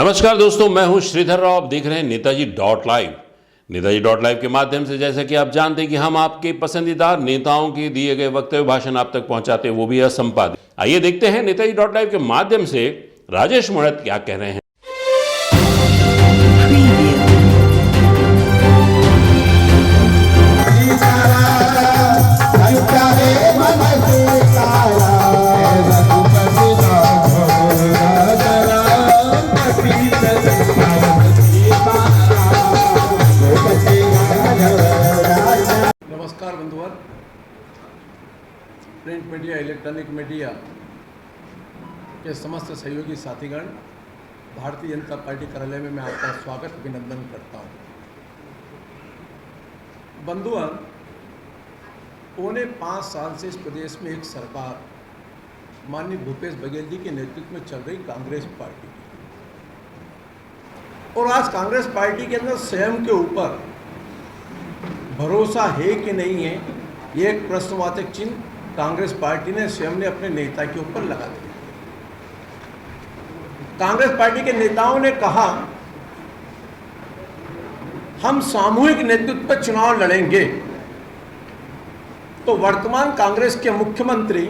नमस्कार दोस्तों, मैं हूं श्रीधर राव। आप देख रहे हैं Netaji dot live. Netaji dot live के माध्यम से जैसा कि आप जानते हैं कि हम आपके पसंदीदा नेताओं के दिए गए वक्तव्य भाषण आप तक पहुंचाते हैं, वो भी असंपादित। आइए देखते हैं नेताजी डॉट लाइव के माध्यम से राजेश मुणत क्या कह रहे हैं। नमस्कार बंधुवर, प्रिंट मीडिया, इलेक्ट्रॉनिक मीडिया के समस्त सहयोगी साथीगण, भारतीय जनता पार्टी कार्यालय में मैं आपका स्वागत अभिनंदन करता हूं। बंधुवर, पौने 5 साल से इस प्रदेश में एक सरकार माननीय भूपेश बघेल जी के नेतृत्व में चल रही कांग्रेस पार्टी की, और आज कांग्रेस पार्टी के अंदर स्वयं के ऊपर भरोसा है कि नहीं है, ये एक प्रश्नवाचक चिन्ह कांग्रेस पार्टी ने स्वयं ने अपने नेता के ऊपर लगा दिया। कांग्रेस पार्टी के नेताओं ने कहा, हम सामूहिक नेतृत्व पर चुनाव लड़ेंगे। तो वर्तमान कांग्रेस के मुख्यमंत्री,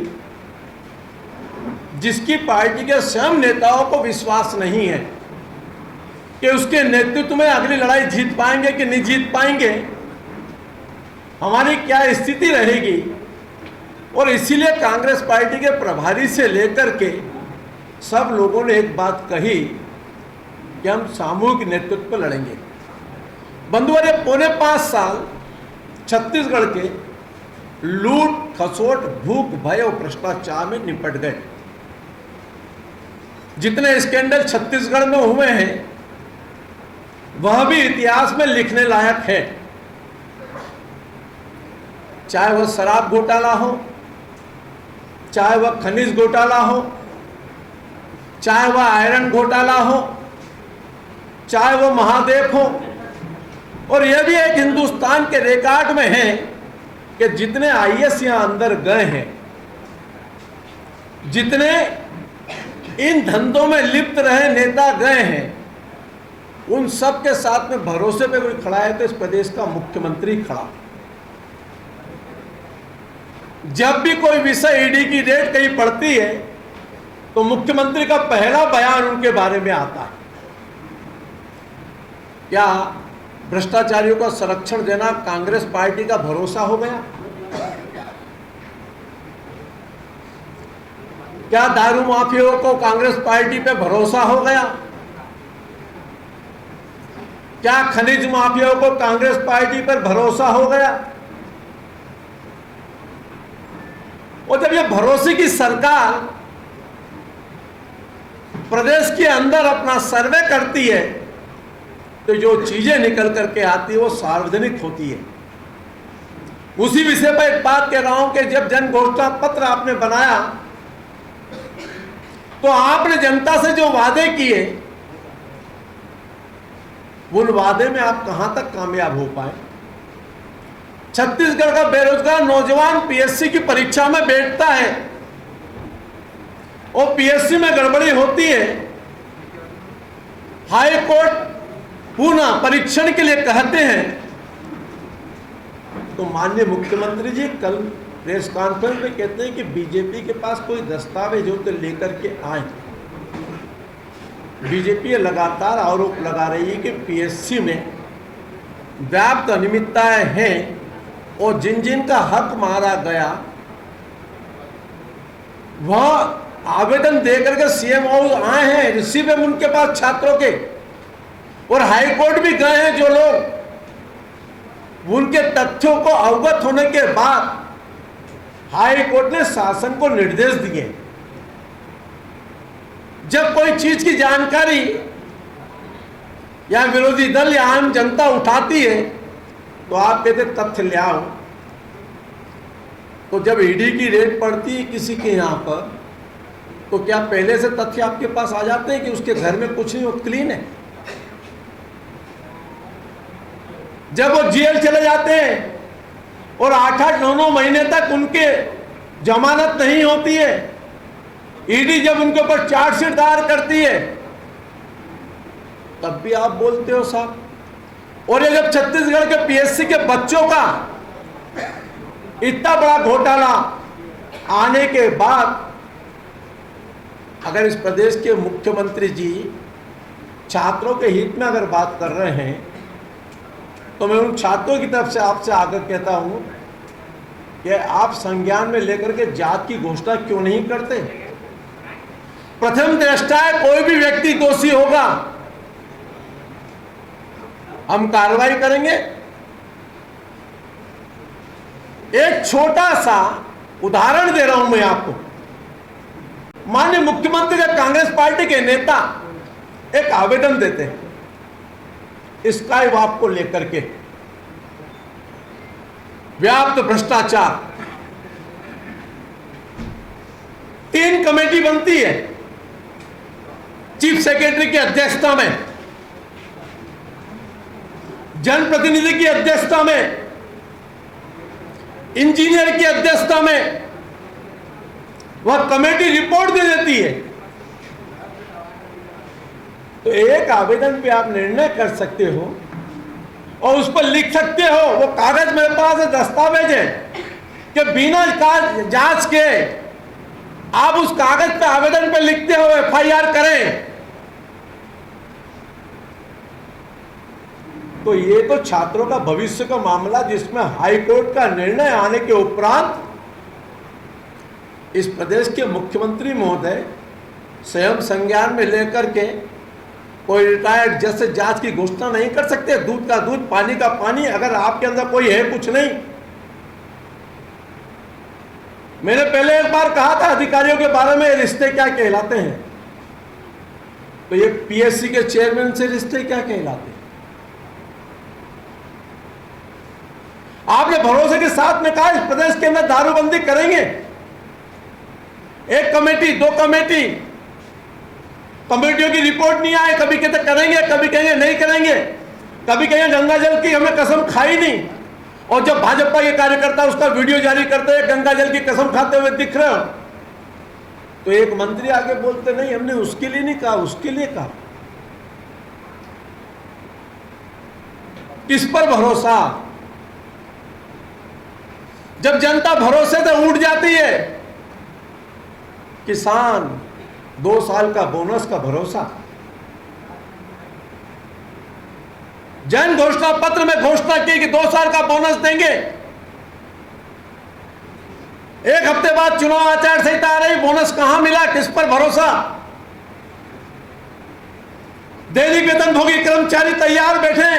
जिसकी पार्टी के स्वयं नेताओं को विश्वास नहीं है कि उसके नेतृत्व में अगली लड़ाई जीत पाएंगे कि नहीं जीत पाएंगे, हमारी क्या स्थिति रहेगी, और इसीलिए कांग्रेस पार्टी के प्रभारी से लेकर के सब लोगों ने एक बात कही कि हम सामूहिक नेतृत्व पर लड़ेंगे। बंधुओं, ये पौने 5 साल छत्तीसगढ़ के लूट, खसोट, भूख, भय और भ्रष्टाचार में निपट गए। जितने स्कैंडल छत्तीसगढ़ में हुए हैं, वह भी इतिहास में लिखने लायक है। चाहे वह शराब घोटाला हो, चाहे वह खनिज घोटाला हो, चाहे वह आयरन घोटाला हो, चाहे वह महादेव हो, और यह भी एक हिंदुस्तान के रिकॉर्ड में है कि जितने आईएएस यहां अंदर गए हैं, जितने इन धंधों में लिप्त रहे नेता गए हैं, उन सब के साथ में भरोसे पे कोई खड़ा है तो इस प्रदेश का मुख्यमंत्री खड़ा। जब भी कोई विषय ईडी की रेड कहीं पड़ती है तो मुख्यमंत्री का पहला बयान उनके बारे में आता है। क्या भ्रष्टाचारियों को संरक्षण देना कांग्रेस पार्टी का भरोसा हो गया? क्या दारू माफियाओं को कांग्रेस पार्टी पे भरोसा हो गया? क्या खनिज माफियाओं को कांग्रेस पार्टी पर भरोसा हो गया? और जब ये भरोसे की सरकार प्रदेश के अंदर अपना सर्वे करती है तो जो चीजें निकल करके आती है वो सार्वजनिक होती है। उसी विषय पर एक बात कह रहा हूं कि जब जन घोषणा पत्र आपने बनाया तो आपने जनता से जो वादे किए, उन वादे में आप कहां तक कामयाब हो पाए? छत्तीसगढ़ का बेरोजगार नौजवान पीएससी की परीक्षा में बैठता है और पीएससी में गड़बड़ी होती है, हाई कोर्ट पुनः परीक्षण के लिए कहते हैं, तो माननीय मुख्यमंत्री जी कल प्रेस कॉन्फ्रेंस में कहते हैं कि बीजेपी के पास कोई दस्तावेज हो तो लेकर के आए। बीजेपी लगातार आरोप लगा रही है कि पीएससी में व्याप्त अनियमितताएं हैं और जिन जिन का हक मारा गया वह आवेदन देकर के सीएम आए हैं, रिसीव है उनके पास छात्रों के, और हाई कोर्ट भी गए हैं जो लोग। उनके तथ्यों को अवगत होने के बाद हाई कोर्ट ने शासन को निर्देश दिए, जब कोई चीज की जानकारी या विरोधी दल या आम जनता उठाती है तो आप कहते तथ्य ले आओ। तो जब ईडी की रेड पड़ती है किसी के यहां पर, तो क्या पहले से तथ्य आपके पास आ जाते हैं कि उसके घर में कुछ नहीं, वो क्लीन है? जब वो जेल चले जाते हैं और 8-8, 9-9 महीने तक उनके जमानत नहीं होती है, ईडी जब उनके ऊपर चार्जशीट दायर करती है तब भी आप बोलते हो साहब। और ये जब छत्तीसगढ़ के पीएससी के बच्चों का इतना बड़ा घोटाला आने के बाद अगर इस प्रदेश के मुख्यमंत्री जी छात्रों के हित में अगर बात कर रहे हैं, तो मैं उन छात्रों की तरफ से आपसे आग्रह कहता हूं कि आप संज्ञान में लेकर के जात की घोषणा क्यों नहीं करते। प्रथम दृष्टया कोई भी व्यक्ति दोषी होगा, हम कार्रवाई करेंगे। एक छोटा सा उदाहरण दे रहा हूं मैं आपको। माननीय मुख्यमंत्री का कांग्रेस पार्टी के नेता एक आवेदन देते हैं स्काई वॉक को लेकर के, व्याप्त भ्रष्टाचार। 3 कमेटी बनती है चीफ सेक्रेटरी की अध्यक्षता में, जनप्रतिनिधि की अध्यक्षता में, इंजीनियर की अध्यक्षता में। वह कमेटी रिपोर्ट दे देती है। तो एक आवेदन पे आप निर्णय कर सकते हो और उस पर लिख सकते हो, वो कागज मेरे पास है, दस्तावेज है, कि बिना जांच के आप उस कागज पे आवेदन पे लिखते हो एफआईआर करें। तो ये तो छात्रों का भविष्य का मामला, जिसमें हाई कोर्ट का निर्णय आने के उपरांत इस प्रदेश के मुख्यमंत्री महोदय स्वयं संज्ञान में लेकर के कोई रिटायर्ड जज से जांच की घोषणा नहीं कर सकते। दूध का दूध, पानी का पानी। अगर आपके अंदर कोई है कुछ नहीं। मैंने पहले एक बार कहा था अधिकारियों के बारे में, रिश्ते क्या कहलाते हैं, तो ये पीएससी के चेयरमैन से रिश्ते क्या कहलाते हैं। आपने भरोसे के साथ में कहा इस प्रदेश के अंदर दारूबंदी करेंगे। एक कमेटी, 2 कमेटी, कमेटियों की रिपोर्ट नहीं आए। कभी कहते करेंगे, कभी कहेंगे नहीं करेंगे, कभी कहेंगे गंगा जल की हमने कसम खाई नहीं। और जब भाजपा के कार्यकर्ता उसका वीडियो जारी करते हैं गंगा जल की कसम खाते हुए दिख रहे हो, तो एक मंत्री आगे बोलते नहीं हमने उसके लिए नहीं कहा, उसके लिए कहा। किस पर भरोसा? जब जनता भरोसे से उठ जाती है। किसान 2 साल का बोनस का भरोसा, जन घोषणा पत्र में घोषणा की कि 2 साल का बोनस देंगे। 1 हफ्ते बाद चुनाव आचार संहिता आ रही, बोनस कहां मिला, किस पर भरोसा? दैनिक वेतनभोगी कर्मचारी तैयार बैठे,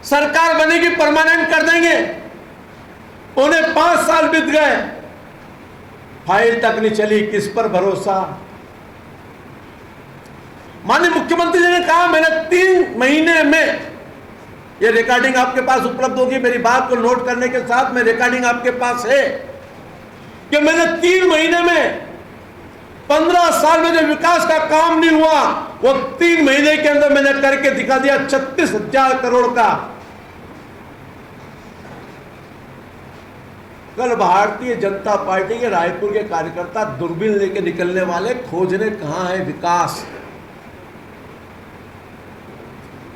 सरकार बनेगी परमानेंट कर देंगे। 5 साल बीत गए, फाइल तक नहीं चली, किस पर भरोसा? माननीय मुख्यमंत्री जी ने कहा मैंने 3 महीने में, ये रिकॉर्डिंग आपके पास उपलब्ध होगी, मेरी बात को नोट करने के साथ में रिकॉर्डिंग आपके पास है, कि मैंने 3 महीने में 15 साल में जो विकास का काम नहीं हुआ वो 3 महीने के अंदर मैंने करके दिखा दिया। 36,000 करोड़ का। कल भारतीय जनता पार्टी के रायपुर के कार्यकर्ता दूरबीन लेके निकलने वाले, खोजने कहां है विकास।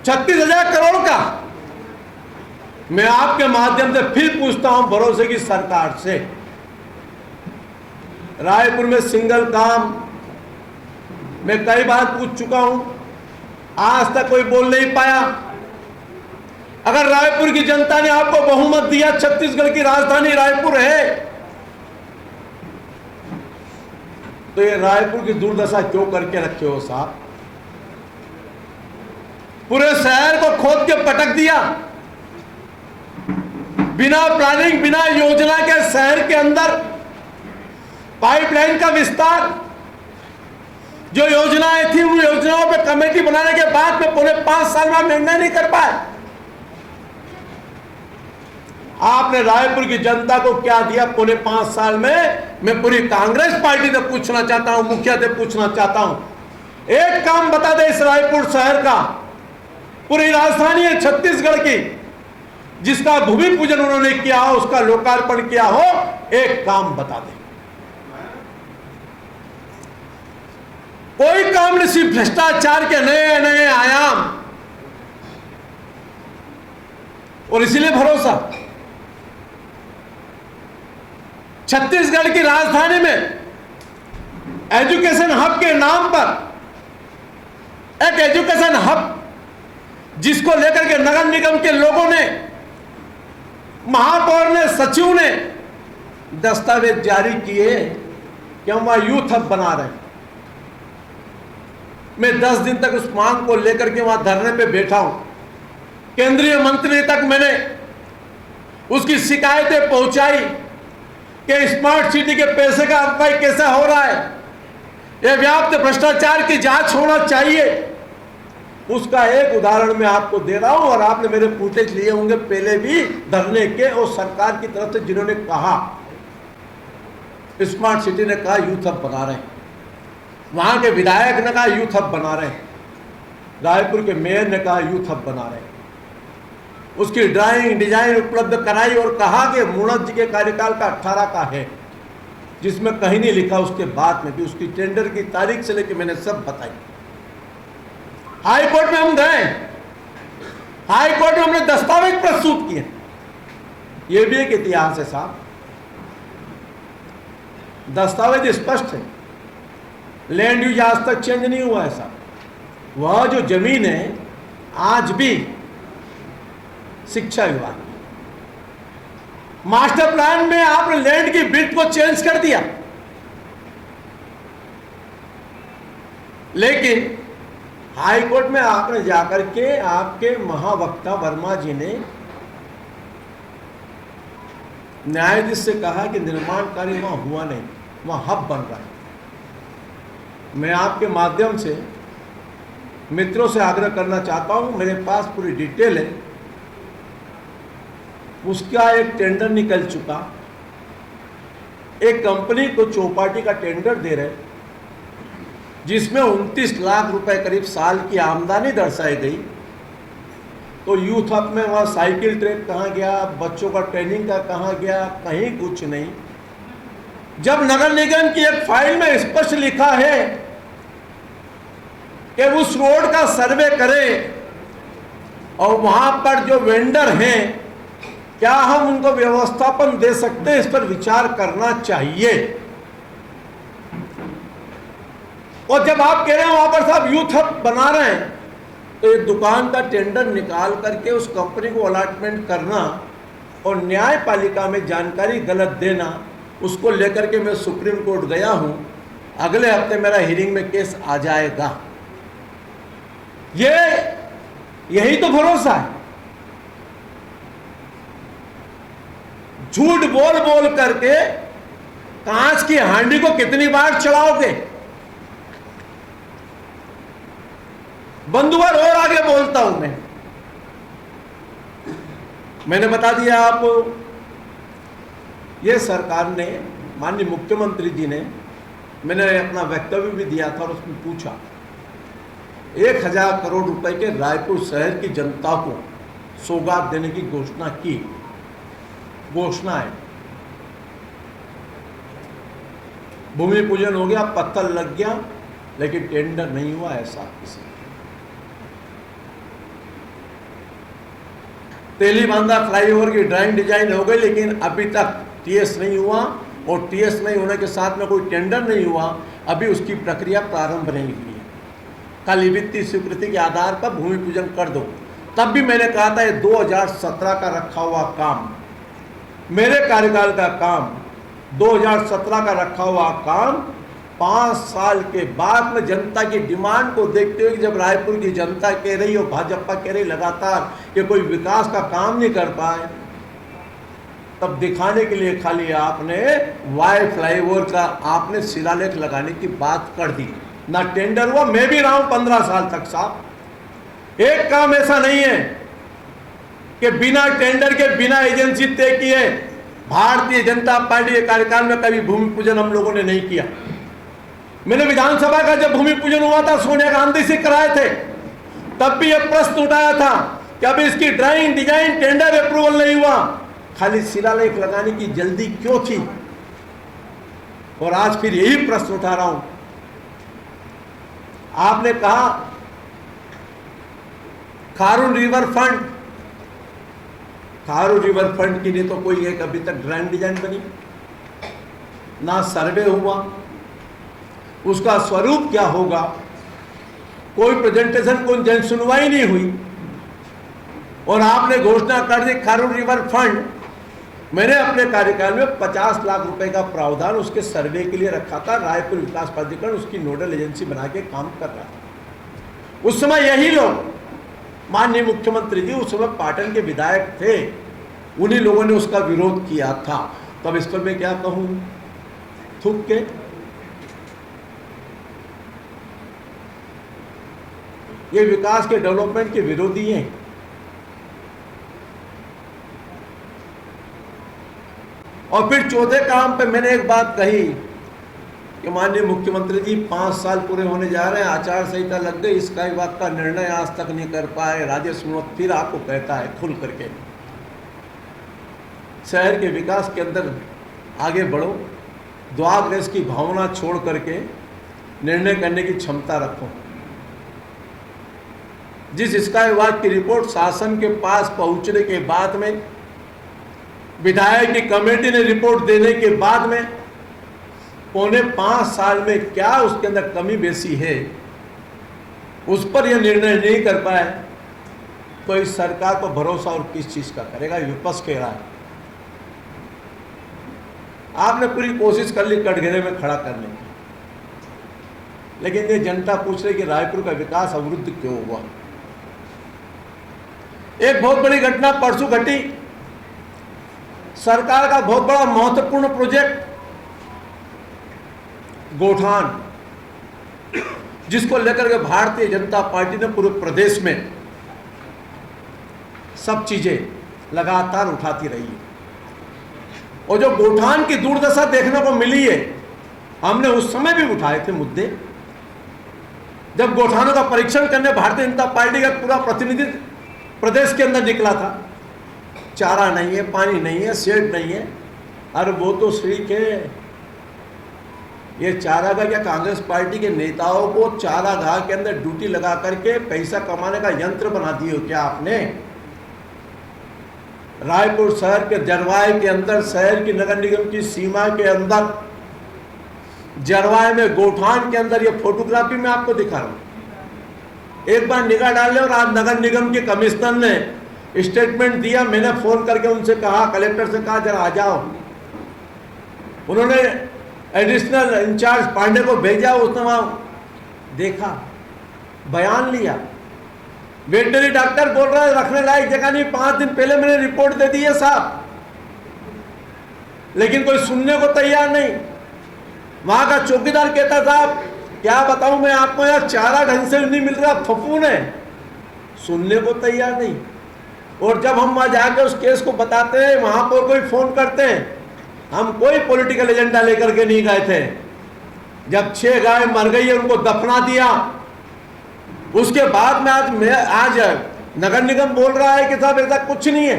36,000 करोड़ का। मैं आपके माध्यम से फिर पूछता हूं भरोसे की सरकार से, रायपुर में सिंगल काम मैं कई बार पूछ चुका हूं, आज तक कोई बोल नहीं पाया। अगर रायपुर की जनता ने आपको बहुमत दिया, छत्तीसगढ़ की राजधानी रायपुर है, तो ये रायपुर की दुर्दशा क्यों करके रखे हो साहब? पूरे शहर को खोद के पटक दिया, बिना प्लानिंग, बिना योजना के शहर के अंदर पाइपलाइन का विस्तार। जो योजनाएं थी उन योजनाओं पे कमेटी बनाने के बाद में 5 साल में निर्णय नहीं कर पाए। आपने रायपुर की जनता को क्या दिया 5 साल में? मैं पूरी कांग्रेस पार्टी से पूछना चाहता हूं, मुखिया से पूछना चाहता हूं, एक काम बता दे इस रायपुर शहर का, पूरी राजधानी है छत्तीसगढ़ की, जिसका भूमि पूजन उन्होंने किया हो, उसका लोकार्पण किया हो, एक काम बता दे। कोई काम नहीं, सिर्फ भ्रष्टाचार के नए नए आयाम। और इसीलिए भरोसा, छत्तीसगढ़ की राजधानी में एजुकेशन हब के नाम पर एक एजुकेशन हब, जिसको लेकर के नगर निगम के लोगों ने, महापौर ने, सचिव ने दस्तावेज जारी किए कि हम वहां यूथ हब बना रहे हैं। मैं 10 दिन तक उस मांग को लेकर के वहां धरने पे बैठा हूं। केंद्रीय मंत्री तक मैंने उसकी शिकायतें पहुंचाई कि स्मार्ट सिटी के पैसे का अपव्यय कैसा हो रहा है, यह व्याप्त भ्रष्टाचार की जांच होना चाहिए। उसका एक उदाहरण मैं आपको दे रहा हूं, और आपने मेरे फुटेज लिए होंगे पहले भी धरने के, और सरकार की तरफ से जिन्होंने कहा, स्मार्ट सिटी ने कहा यूथ हब बना रहे हैं, वहां के विधायक ने कहा यूथ हब बना रहे हैं, रायपुर के मेयर ने कहा यूथ हब बना रहे हैं। उसकी ड्राइंग डिजाइन उपलब्ध कराई और कहा कि मुणत जी के कार्यकाल का 18 का है, जिसमें कहीं नहीं लिखा उसके बाद में भी उसकी टेंडर की तारीख से लेकर मैंने सब बताई। हाई कोर्ट में हम गए, हाई कोर्ट में हमने दस्तावेज प्रस्तुत किए। यह भी एक इतिहास है साहब, दस्तावेज स्पष्ट है, लैंड यूज आज तक चेंज नहीं हुआ है साहब। वह जो जमीन है आज भी शिक्षा विभाग की, मास्टर प्लान में आपने लैंड की बिल्ट को चेंज कर दिया, लेकिन हाई कोर्ट में आपने जाकर के आपके महावक्ता वर्मा जी ने न्यायाधीश से कहा कि निर्माण कार्य वहां हुआ नहीं, वहां हब बन रहा है। मैं आपके माध्यम से मित्रों से आग्रह करना चाहता हूं, मेरे पास पूरी डिटेल है, उसका एक टेंडर निकल चुका, एक कंपनी को चौपाटी का टेंडर दे रहे, जिसमें 29 लाख रुपए करीब साल की आमदनी दर्शाई गई। तो यूथ हब में वहाँ साइकिल ट्रैक कहाँ गया, बच्चों का ट्रेनिंग का कहाँ गया, कहीं कुछ नहीं। जब नगर निगम की एक फाइल में स्पष्ट लिखा है कि उस रोड का सर्वे करें और वहां पर जो वेंडर हैं क्या हम उनको व्यवस्थापन दे सकते हैं, इस पर विचार करना चाहिए। और जब आप कह रहे हैं वहां पर साहब यूथ हब बना रहे हैं, तो एक दुकान का टेंडर निकाल करके उस कंपनी को अलॉटमेंट करना और न्यायपालिका में जानकारी गलत देना, उसको लेकर के मैं सुप्रीम कोर्ट गया हूं। अगले हफ्ते मेरा हियरिंग में केस आ जाएगा। यही तो भरोसा है। झूठ बोल बोल करके कांच की हांडी को कितनी बार चढ़ाओगे? बंधुवर और आगे बोलता हूं मैंने बता दिया आपको, ये सरकार ने, माननीय मुख्यमंत्री जी ने, मैंने अपना वक्तव्य भी दिया था और उसमें पूछा, 1000 करोड़ रुपए के रायपुर शहर की जनता को सौगात देने की घोषणा की। घोषणा है, भूमि पूजन हो गया, पत्थर लग गया, लेकिन टेंडर नहीं हुआ ऐसा किसी। तेलीबांधा फ्लाईओवर की ड्राइंग डिजाइन हो गई, लेकिन अभी तक टीएस नहीं हुआ, और टीएस नहीं होने के साथ में कोई टेंडर नहीं हुआ, अभी उसकी प्रक्रिया प्रारंभ नहीं हुई है। खाली वित्तीय स्वीकृति के आधार पर भूमि पूजन कर दो। तब भी मैंने कहा था ये 2017 का रखा हुआ काम, मेरे कार्यकाल का काम, 2017 का रखा हुआ काम 5 साल के बाद में जनता की डिमांड को देखते हुए, जब रायपुर की जनता कह रही और भाजपा कह रही लगातार कि कोई विकास का काम नहीं कर पाए, तब दिखाने के लिए खाली आपने वाई फ्लाईओवर का आपने शिलालेख लगाने की बात कर दी, ना टेंडर हुआ। मैं भी रहा हूं 15 साल तक साहब, एक काम ऐसा नहीं है कि बिना टेंडर के, बिना एजेंसी तय किए भारतीय जनता पार्टी के कार्यकाल में कभी भूमि पूजन हम लोगों ने नहीं किया। मैंने विधानसभा का जब भूमि पूजन हुआ था सोनिया गांधी से कराए थे, तब भी यह प्रश्न उठाया था कि अभी इसकी ड्राइंग डिजाइन टेंडर अप्रूवल नहीं हुआ, खाली शिलालेख लगाने की जल्दी क्यों थी? और आज फिर यही प्रश्न उठा रहा हूं आपने कहा Kharun river fund, Kharun river fund की नहीं तो कोई एक अभी तक ड्राइंग डिजाइन बनी, ना सर्वे हुआ, उसका स्वरूप क्या होगा, कोई प्रेजेंटेशन, कोई जन सुनवाई नहीं हुई। और आपने घोषणा कर दी खारून रिवर फंड। मैंने अपने कार्यकाल में 50 लाख रुपए का प्रावधान उसके सर्वे के लिए रखा था। रायपुर विकास प्राधिकरण उसकी नोडल एजेंसी बना के काम कर रहा था। उस समय यही लोग, माननीय मुख्यमंत्री जी उस समय पाटन के विधायक थे, उन्हीं लोगों ने उसका विरोध किया था। तब इस पर मैं क्या कहूं, थूक के। ये विकास के, डेवलपमेंट के विरोधी हैं। और फिर चौथे काम पे मैंने एक बात कही कि माननीय मुख्यमंत्री जी 5 साल पूरे होने जा रहे हैं, आचार संहिता लग गई, इसका ही बात का निर्णय आज तक नहीं कर पाए। राजेश मूणत फिर आपको कहता है खुल करके, शहर के विकास के अंदर आगे बढ़ो, द्वाग्रस की भावना छोड़ करके निर्णय करने की क्षमता रखो। जिस स्काई विभाग की रिपोर्ट शासन के पास पहुंचने के बाद में, विधायक की कमेटी ने रिपोर्ट देने के बाद में, पौने 5 साल में क्या उसके अंदर कमी बेसी है, उस पर यह निर्णय नहीं कर पाए तो इस सरकार को भरोसा और किस चीज का करेगा। विपक्ष कह रहा है। आपने पूरी कोशिश कर ली कटघरे में खड़ा करने की, लेकिन ये जनता पूछ रही कि रायपुर का विकास अवरुद्ध क्यों हुआ। एक बहुत बड़ी घटना परसों घटी। सरकार का बहुत बड़ा महत्वपूर्ण प्रोजेक्ट गोठान, जिसको लेकर के भारतीय जनता पार्टी ने पूरे प्रदेश में सब चीजें लगातार उठाती रही है। और जो गोठान की दुर्दशा देखने को मिली है, हमने उस समय भी उठाए थे मुद्दे। जब गोठानों का परीक्षण करने भारतीय जनता पार्टी का पूरा प्रतिनिधि प्रदेश के अंदर निकला था, चारा नहीं है, पानी नहीं है, शेड नहीं है। अरे वो तो ठीक है, ये चारागाह क्या कांग्रेस पार्टी के नेताओं को चारागाह के अंदर ड्यूटी लगा करके पैसा कमाने का यंत्र बना दिए हो क्या आपने? रायपुर शहर के जरवाए के अंदर, शहर की नगर निगम की सीमा के अंदर, जरवाए में गोठान के अंदर, ये फोटोग्राफी में आपको दिखा रहा हूं, एक बार निगाह डाल ले। और आज नगर निगम के कमिश्नर ने स्टेटमेंट दिया। मैंने फोन करके उनसे कहा, कलेक्टर से कहा जरा आ जाओ। उन्होंने एडिशनल इंचार्ज पांडे को भेजा, उसने वहां देखा, बयान लिया। वेटनरी डॉक्टर बोल रहा है रखने लायक जगह नहीं, 5 दिन पहले मैंने रिपोर्ट दे दी है साहब, लेकिन कोई सुनने को तैयार नहीं। वहां का चौकीदार कहता साहब क्या बताऊं मैं आपको, यार चारा ढंग से नहीं मिल रहा, फफून है, सुनने को तैयार नहीं। और जब हम वहां जाकर उस केस को बताते हैं, वहां पर कोई फोन करते हैं, हम कोई पॉलिटिकल एजेंडा लेकर के नहीं गए थे। जब 6 गाय मर गई है, उनको दफना दिया, उसके बाद में आज नगर निगम बोल रहा है कि साहब ऐसा कुछ नहीं है।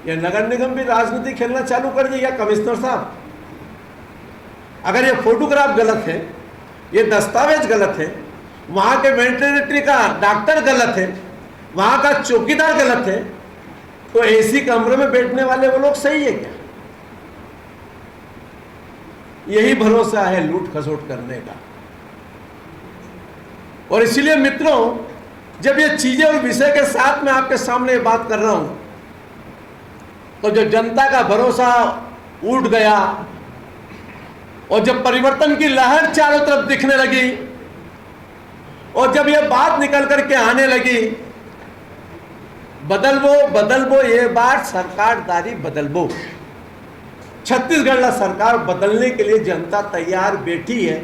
ये नगर निगम भी राजनीति खेलना चालू कर दिया कमिश्नर साहब। अगर ये फोटोग्राफ गलत है, ये दस्तावेज गलत है, वहां के वेटरनरी का डॉक्टर गलत है, वहां का चौकीदार गलत है, तो एसी कमरे में बैठने वाले वो लोग सही है क्या? यही भरोसा है लूट खसोट करने का। और इसलिए मित्रों, जब ये चीजें और विषय के साथ मैं आपके सामने बात कर रहा हूं, तो जो जनता का भरोसा उठ गया और जब परिवर्तन की लहर चारों तरफ दिखने लगी और जब यह बात निकल करके आने लगी, बदलबो ये बात सरकारदारी बदलबो, छत्तीसगढ़ सरकार बदलने के लिए जनता तैयार बैठी है,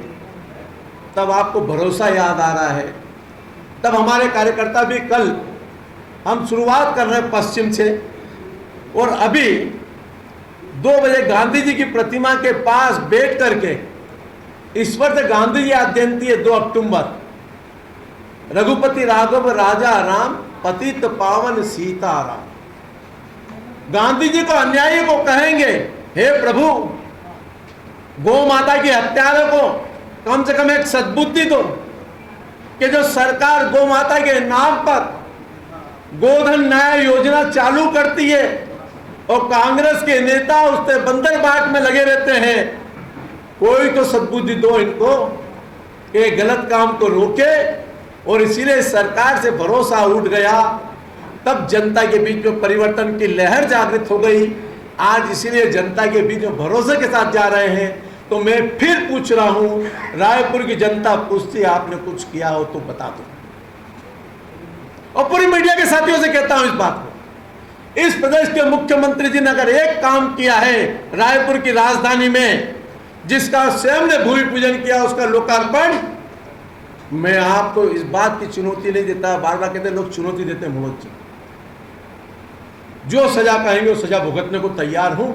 तब आपको भरोसा याद आ रहा है। तब हमारे कार्यकर्ता भी, कल हम शुरुआत कर रहे हैं पश्चिम से, और अभी 2 बजे गांधी जी की प्रतिमा के पास बैठ करके ईश्वर से गांधी जी आज जयंती है 2 अक्टूबर, रघुपति राघव राजा राम पतित पावन सीताराम। गांधी जी को अन्यायी को कहेंगे, हे प्रभु, गौ माता की हत्यारों को कम से कम एक सद्बुद्धि दो कि जो सरकार गौ माता के नाम पर गोधन न्याय योजना चालू करती है और कांग्रेस के नेता उससे बंदर बाट में लगे रहते हैं, कोई तो सद्बुद्धि दो इनको कि गलत काम को रोके। और इसीलिए सरकार से भरोसा उठ गया, तब जनता के बीच में परिवर्तन की लहर जागृत हो गई। आज इसीलिए जनता के बीच में भरोसे के साथ जा रहे हैं। तो मैं फिर पूछ रहा हूं, रायपुर की जनता पूछती है आपने कुछ किया हो तो बता दो। और पूरी मीडिया के साथियों से कहता हूं इस बात को, इस प्रदेश के मुख्यमंत्री जी ने अगर एक काम किया है रायपुर की राजधानी में, जिसका स्वयं ने भूमि पूजन किया, उसका लोकार्पण, मैं आपको इस बात की चुनौती नहीं देता। बार बार कहते लोग चुनौती देते हैं मनोज जी, जो सजा कहेंगे वो सजा भुगतने को तैयार हूं,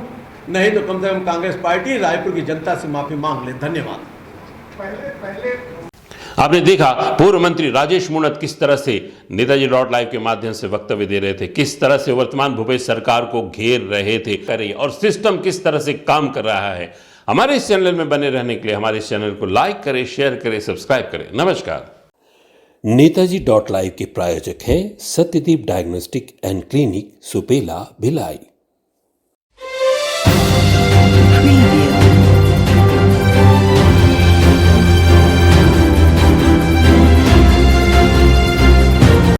नहीं तो कम से कम कांग्रेस पार्टी रायपुर की जनता से माफी मांग ले। धन्यवाद। आपने देखा पूर्व मंत्री राजेश मूणत किस तरह से नेताजी डॉट लाइव के माध्यम से वक्तव्य दे रहे थे, किस तरह से वर्तमान भूपेश सरकार को घेर रहे थे और सिस्टम किस तरह से काम कर रहा है। हमारे इस चैनल में बने रहने के लिए हमारे इस चैनल को लाइक करें, शेयर करें, सब्सक्राइब करें। नमस्कार। नेताजी डॉट लाइव के प्रायोजक हैं Satyadeep diagnostic and clinic, Supela, Bhilai.